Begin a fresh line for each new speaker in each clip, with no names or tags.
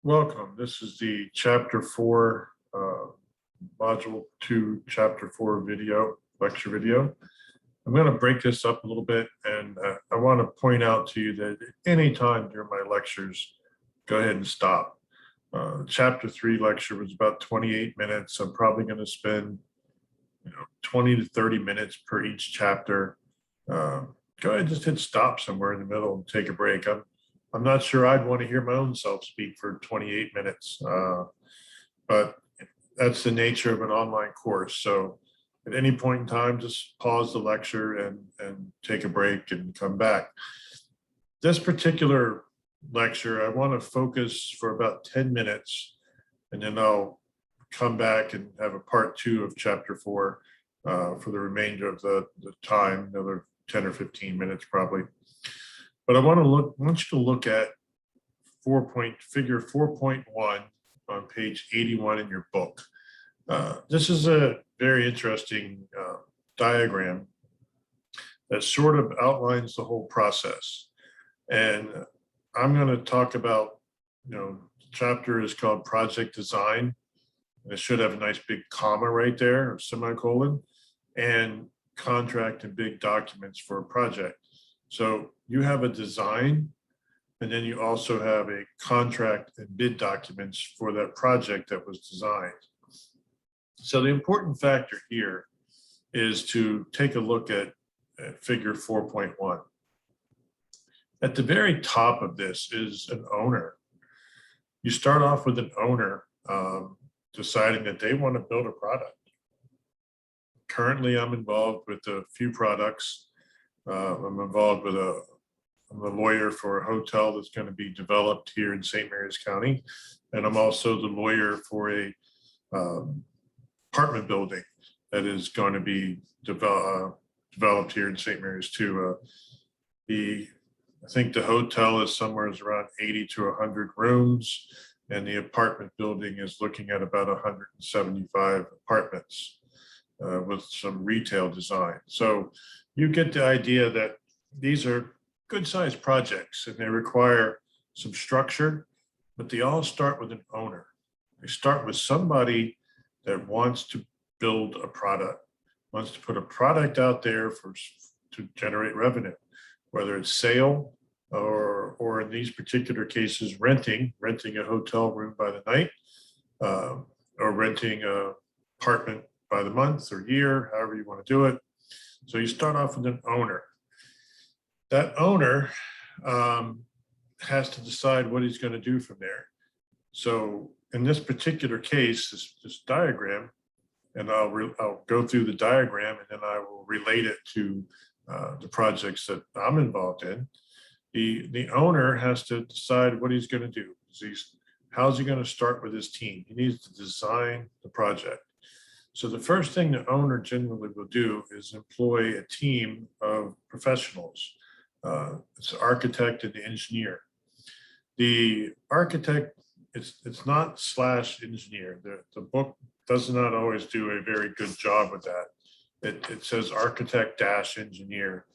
Welcome. This is the Chapter 4, Module 2, Chapter 4 lecture video. I'm going to break this up a little bit, and I want to point out to you that at any time during my lectures, go ahead and stop. Chapter 3 lecture was about 28 minutes. I'm probably going to spend 20 to 30 minutes per each chapter. Go ahead and just hit stop somewhere in the middle and take a break. I'm not sure I'd want to hear my own self speak for 28 minutes, but that's the nature of an online course. So at any point in time, just pause the lecture and take a break and come back. This particular lecture, I want to focus for about 10 minutes, and then I'll come back and have a part 2 of Chapter 4 for the remainder of the time, another 10 or 15 minutes probably. But I want you to look at figure 4.1 on page 81 in your book. This is a very interesting diagram that sort of outlines the whole process. And I'm going to talk about, the chapter is called Project Design. And it should have a nice big comma right there, or semicolon, and contract and big documents for a project. So you have a design, and then you also have a contract and bid documents for that project that was designed. So the important factor here is to take a look at figure 4.1. At the very top of this is an owner. You start off with an owner deciding that they want to build a product. Currently, I'm involved with a few products. I'm involved with I'm a lawyer for a hotel that's going to be developed here in St. Mary's County. And I'm also the lawyer for a apartment building that is going to be developed here in St. Mary's too. I think the hotel is somewhere around 80 to 100 rooms, and the apartment building is looking at about 175 apartments with some retail design. So you get the idea that these are good sized projects and they require some structure, but they all start with an owner. They start with somebody that wants to build a product, wants to put a product out there to generate revenue, whether it's sale or in these particular cases, renting a hotel room by the night, or renting an apartment by the month or year, however you want to do it. So you start off with an owner. That owner has to decide what he's going to do from there. So in this particular case, this diagram, and I'll go through the diagram and then I will relate it to the projects that I'm involved in. The owner has to decide what he's going to do. How's he going to start with his team? He needs to design the project. So the first thing the owner generally will do is employ a team of professionals. It's the architect and the engineer. The architect, it's not / engineer. The book does not always do a very good job with that. It says architect - engineer.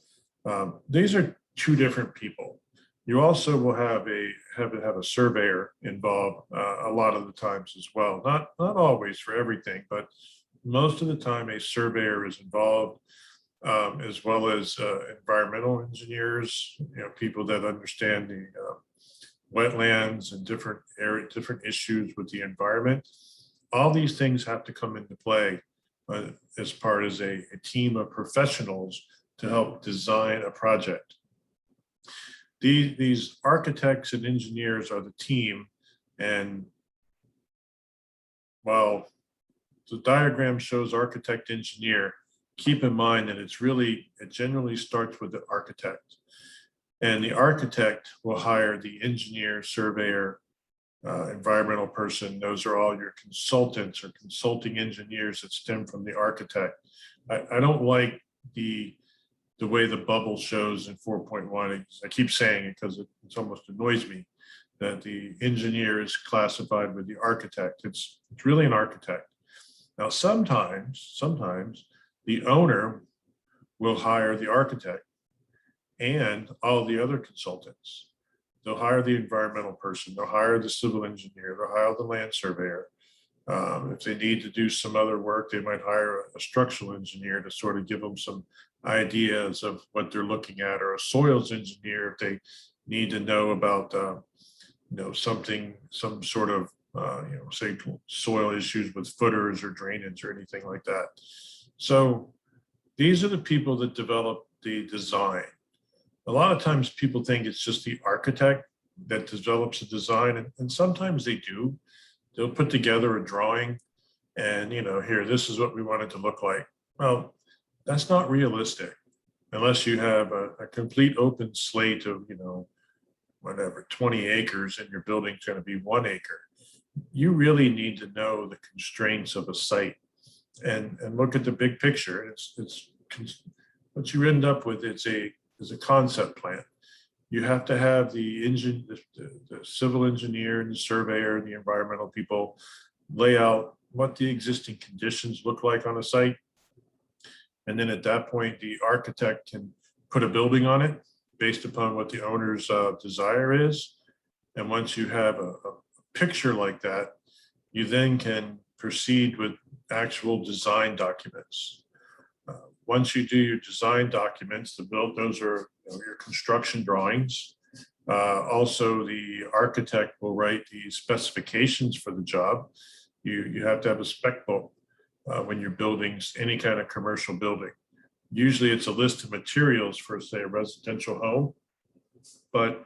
These are two different people. You also will have a surveyor involved a lot of the times as well. Not always for everything, but most of the time a surveyor is involved, as well as environmental engineers, people that understand the wetlands and different issues with the environment. All these things have to come into play as part of a team of professionals to help design a project. These architects and engineers are the team, and while the diagram shows architect engineer, keep in mind that it generally starts with the architect, and the architect will hire the engineer, surveyor, environmental person. Those are all your consultants or consulting engineers that stem from the architect. I don't like the way the bubble shows in 4.1. I keep saying it because it almost annoys me that the engineer is classified with the architect. It's really an architect. Now, sometimes the owner will hire the architect and all the other consultants. they'll hire the environmental person, they'll hire the civil engineer, they'll hire the land surveyor. If they need to do some other work, they might hire a structural engineer to sort of give them some ideas of what they're looking at, or a soils engineer if they need to know about something, some sort of say soil issues with footers or drainage or anything like that. So these are the people that develop the design. A lot of times people think it's just the architect that develops a design, and sometimes they do. They'll put together a drawing and, here, this is what we want it to look like. Well, that's not realistic unless you have a complete open slate of, whatever, 20 acres and your building's going to be 1 acre. You really need to know the constraints of a site and look at the big picture. It's what you end up with is a concept plan. You have to have the civil engineer and the surveyor and the environmental people lay out what the existing conditions look like on a site. And then at that point, the architect can put a building on it based upon what the owner's desire is. And once you have a picture like that, you then can proceed with actual design documents. Once you do your design documents, those are your construction drawings. Also, the architect will write the specifications for the job. You have to have a spec book when you're building any kind of commercial building. Usually it's a list of materials for, say, a residential home, but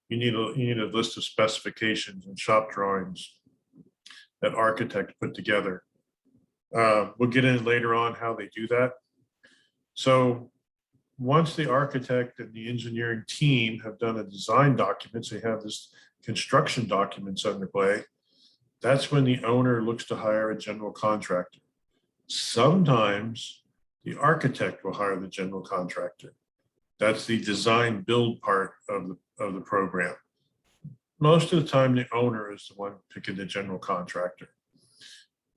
you need a list of specifications and shop drawings that architects put together. We'll get in later on how they do that. So once the architect and the engineering team have done a design documents, they have this construction documents underway, that's when the owner looks to hire a general contractor. Sometimes the architect will hire the general contractor. That's the design build part of the program. Most of the time, the owner is the one picking the general contractor.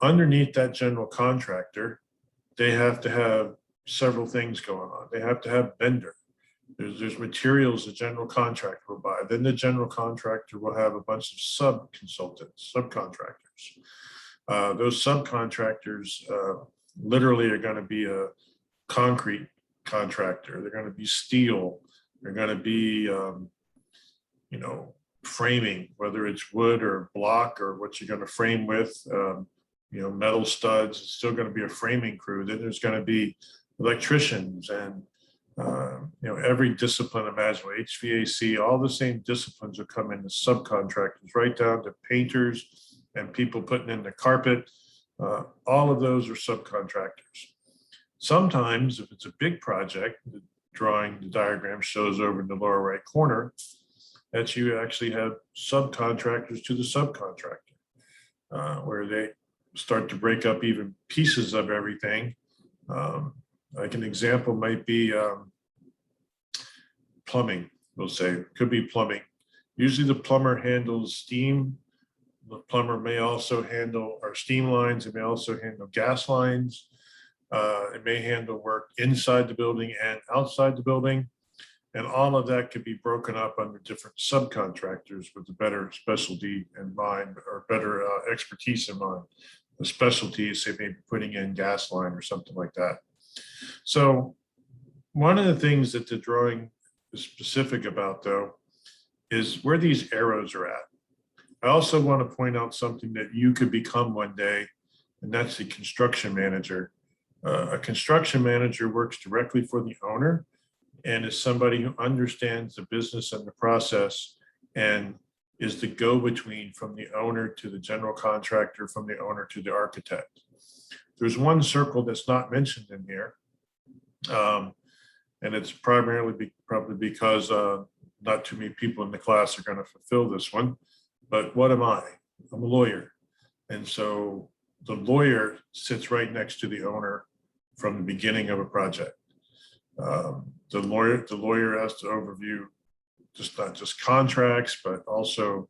Underneath that general contractor, they have to have several things going on. They have to have vendor. There's materials the general contractor will buy. Then the general contractor will have a bunch of subconsultants, subcontractors. Those subcontractors literally are going to be a concrete contractor. They're going to be steel. They're going to be, framing, whether it's wood or block or what you're going to frame with. Metal studs. It's still going to be a framing crew. Then there's going to be electricians and every discipline imaginable, HVAC, all the same disciplines will come in as subcontractors, right down to painters and people putting in the carpet. All of those are subcontractors. Sometimes, if it's a big project, the diagram shows over in the lower right corner, that you actually have subcontractors to the subcontractor, where they start to break up even pieces of everything. Like an example might be plumbing, we'll say, could be plumbing. Usually the plumber handles steam. The plumber may also handle our steam lines. It may also handle gas lines. It may handle work inside the building and outside the building. And all of that could be broken up under different subcontractors with a better specialty in mind or better expertise in mind. The specialty is, say, maybe putting in gas line or something like that. So one of the things that the drawing is specific about, though, is where these arrows are at. I also want to point out something that you could become one day, and that's the construction manager. A construction manager works directly for the owner and is somebody who understands the business and the process and is the go-between from the owner to the general contractor, from the owner to the architect. There's one circle that's not mentioned in here, and it's primarily probably because not too many people in the class are going to fulfill this one. But what am I? I'm a lawyer. And so the lawyer sits right next to the owner from the beginning of a project. The lawyer has to overview not just contracts, but also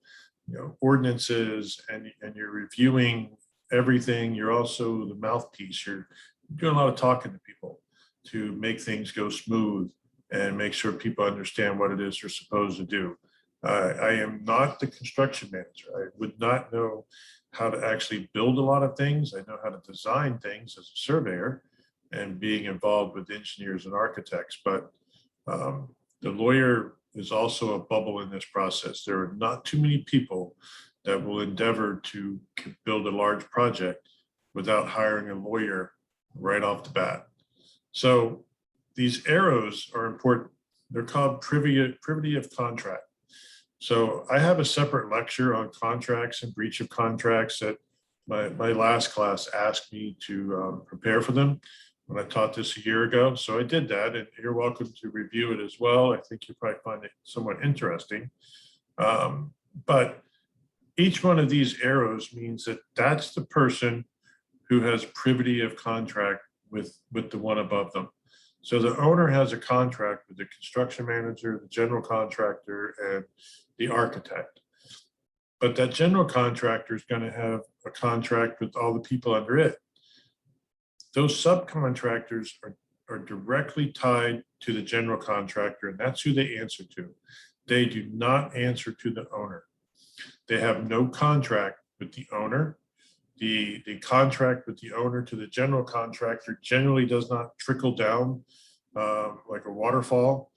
ordinances, and you're reviewing everything. You're also the mouthpiece. You're doing a lot of talking to people to make things go smooth and make sure people understand what it is they're supposed to do. I am not the construction manager. I would not know how to actually build a lot of things. I know how to design things as a surveyor and being involved with engineers and architects, but the lawyer is also a bubble in this process. There are not too many people that will endeavor to build a large project without hiring a lawyer right off the bat. So these arrows are important. They're called privity of contract. So I have a separate lecture on contracts and breach of contracts that my last class asked me to prepare for them when I taught this a year ago. So I did that, and you're welcome to review it as well. I think you'll probably find it somewhat interesting. But each one of these arrows means that that's the person who has privity of contract with the one above them. So the owner has a contract with the construction manager, the general contractor, and the architect. But that general contractor is going to have a contract with all the people under it. Those subcontractors are directly tied to the general contractor, and that's who they answer to. They do not answer to the owner. They have no contract with the owner. The contract with the owner to the general contractor generally does not trickle down like a waterfall.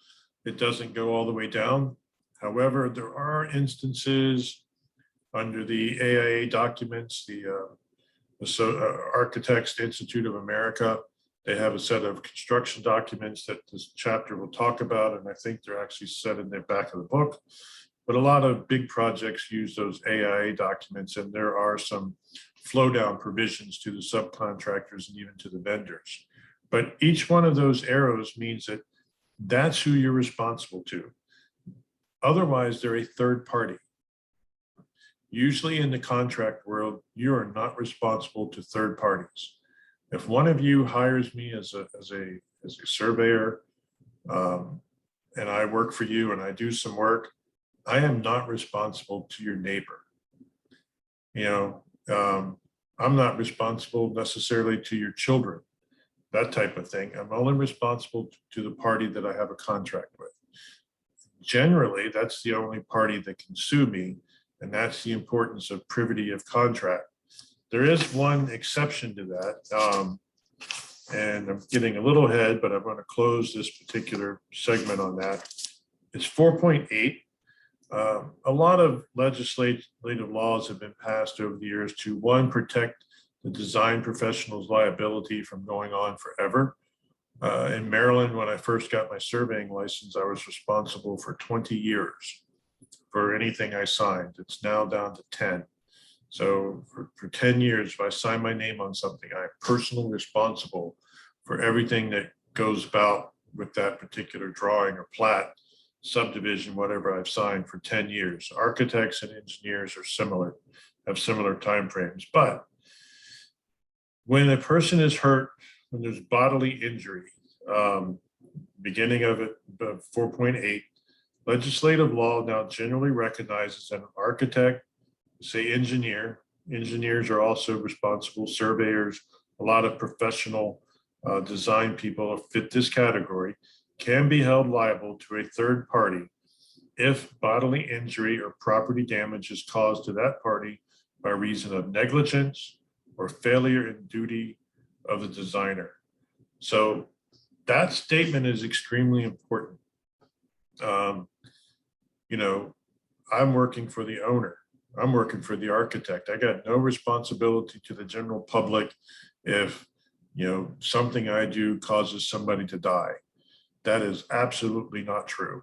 It doesn't go all the way down. However, there are instances under the AIA documents, the Architects Institute of America. They have a set of construction documents that this chapter will talk about, and I think they're actually set in the back of the book. But a lot of big projects use those AIA documents, and there are some flow down provisions to the subcontractors and even to the vendors. But each one of those arrows means that that's who you're responsible to. Otherwise, they're a third party. Usually in the contract world, you are not responsible to third parties. If one of you hires me as a surveyor, and I work for you and I do some work, I am not responsible to your neighbor. I'm not responsible necessarily to your children, that type of thing. I'm only responsible to the party that I have a contract with. Generally, that's the only party that can sue me, and that's the importance of privity of contract. There is one exception to that, and I'm getting a little ahead, but I'm going to close this particular segment on that. It's 4.8. A lot of legislative laws have been passed over the years to, one, protect the design professional's liability from going on forever. In Maryland, when I first got my surveying license, I was responsible for 20 years for anything I signed. It's now down to 10. So for 10 years, if I sign my name on something, I'm personally responsible for everything that goes about with that particular drawing or plat, subdivision, whatever I've signed for 10 years. Architects and engineers are similar, have similar timeframes. But when a person is hurt, when there's bodily injury, beginning of it, 4.8, legislative law now generally recognizes that an architect, say engineers are also responsible, surveyors, a lot of professional design people fit this category, can be held liable to a third party if bodily injury or property damage is caused to that party by reason of negligence or failure in duty of the designer. So that statement is extremely important. I'm working for the owner. I'm working for the architect. I got no responsibility to the general public if something I do causes somebody to die. That is absolutely not true.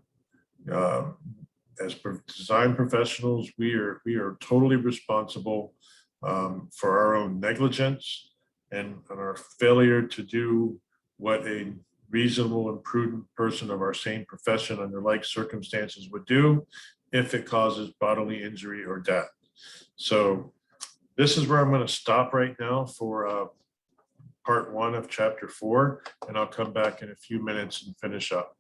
As design professionals, we are totally responsible for our own negligence and our failure to do what a reasonable and prudent person of our same profession under like circumstances would do if it causes bodily injury or death. So this is where I'm going to stop right now for part 1 of chapter 4, and I'll come back in a few minutes and finish up.